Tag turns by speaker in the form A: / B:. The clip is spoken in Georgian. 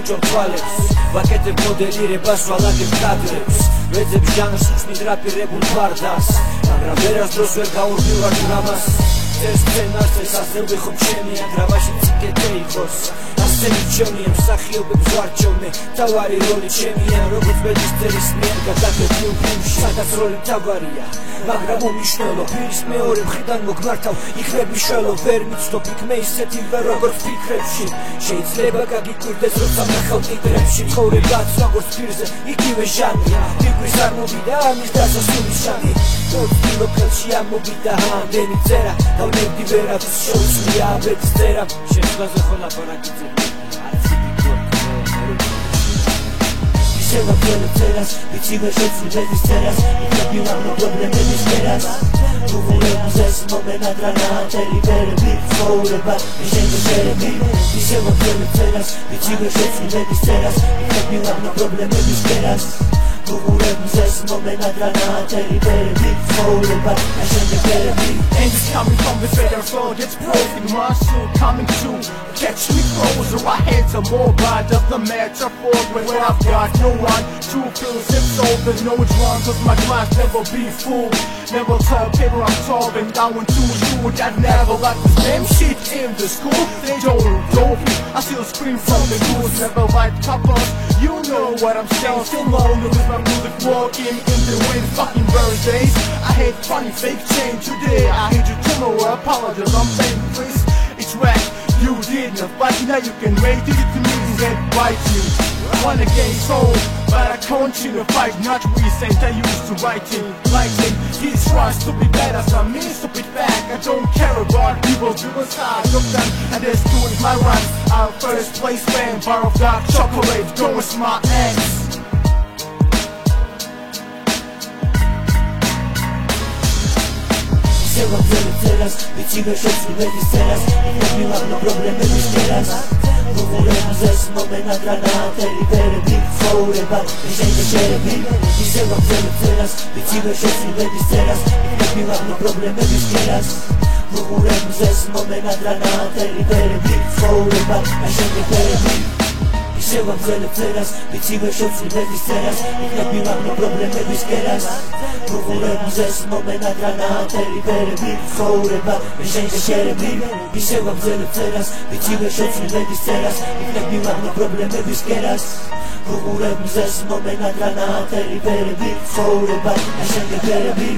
A: უჭობ თვალებს ვაკეთებ მოდელირებას ვალაგებ კადრებს ვეძებ ჟანრს ხსნით რაპირებულ ფარდას მაგრამ ვერასდროს ვერ გავურბილვარ დრამას ეს სცენარს ეს ასე ვიხობ ჩემი დრამაში ციკეთე იყოს ასე მიჩვენია მსახიობებს ვარჩევნე თავარი როლი ჩემია როგორც ბედისწერის მიერ გადაღებულ ფილმში სადაც როლი თავარია მაგრამ უმნიშვნელო პირის მეორე მხრიდან მოგმართავ იქნებ მიშველო ვერ მიცნობ იქნე ისეთი ვერ როგორც ფიქრებში შეიძლება გაგიკვირდეს როცა ნახავ ტიტრებში ცხოვრებაც როგორც პირზე იგივე ჟანრია ფიქრის არ მოვიდა ამის დასასრულის ჟანრი მოვიდო ხელში ამოვიდა ამდენი წერა დავნებდი ვერავის შეუძლია აბედის წერა შეხვაზე ხო ლაპარაკი ისევ ვაკეთებ წერას ვიცი ვერ შეცვლების წერას იქნები ვაღნო პრობლემების წერას უღურებს ეს მომენტად რანაათელი ვერები ცხოვრება მიშენდა შერები ისევ ვაკეთებ წერას ვიცი ვერ შეცვლების წერას იქნები ვაღნო პრობლემების წერას უღურებს ეს მომენტად რანაათელი ვერები ცხოვრება მიშენდა შერები
B: And it's coming from the better floor that's broken my soul coming to catch me closer I had some more bad of the metaphor when I've got no one to feel zip over no drunk cause my glass never be full never tell people I'm solving I went to school that never like the same shit in the school they don't I still scream from the rules never like couples you know what I'm saying still lonely with my music walking in the wind fucking birthdays I hate funny fake change today I hate you tomorrow apologize I'm saying please it's whack you did not fight now you can wait till it to me and bite you I wanna get soul but I continue to fight not recent I used to writing lighting he tries to be better some me stupid back I don't care about people do a side of them and they're doing my rhymes I'm first place fan bar of dark chocolate go with my ex
A: ისევ ვაკეთებ წერას ვიცი ვერ შეცვლების წერას იქნები ვაღნო პრობლემების წერას უღურებს ეს მომენტად რანაათელი ვერები ცხოვრება მიშენდა შერები ისევ ვაკეთებ წერას ვიცი ვერ შეცვლების წერას იქნები ვაღნო პრობლემების წერას უღურებს ეს მომენტად რანაათელი ვერები ცხოვრება მიშენდა შერები ისევ ვაკეთებ წერას ვიცი ვერ შეცვლების წერას იქნები ვაღნო პრობლემების წერას უღურებს ეს მომენტად რანაათელი ვერები ცხოვრება მიშენდა შერები ისევ ვაკეთებ წერას ვიცი ვერ შეცვლების წერას იქნები ვაღნო პრობლემების წერას უღურებს ეს მომენტად რანაათელი ვერები ცხოვრება მიშენდა შერები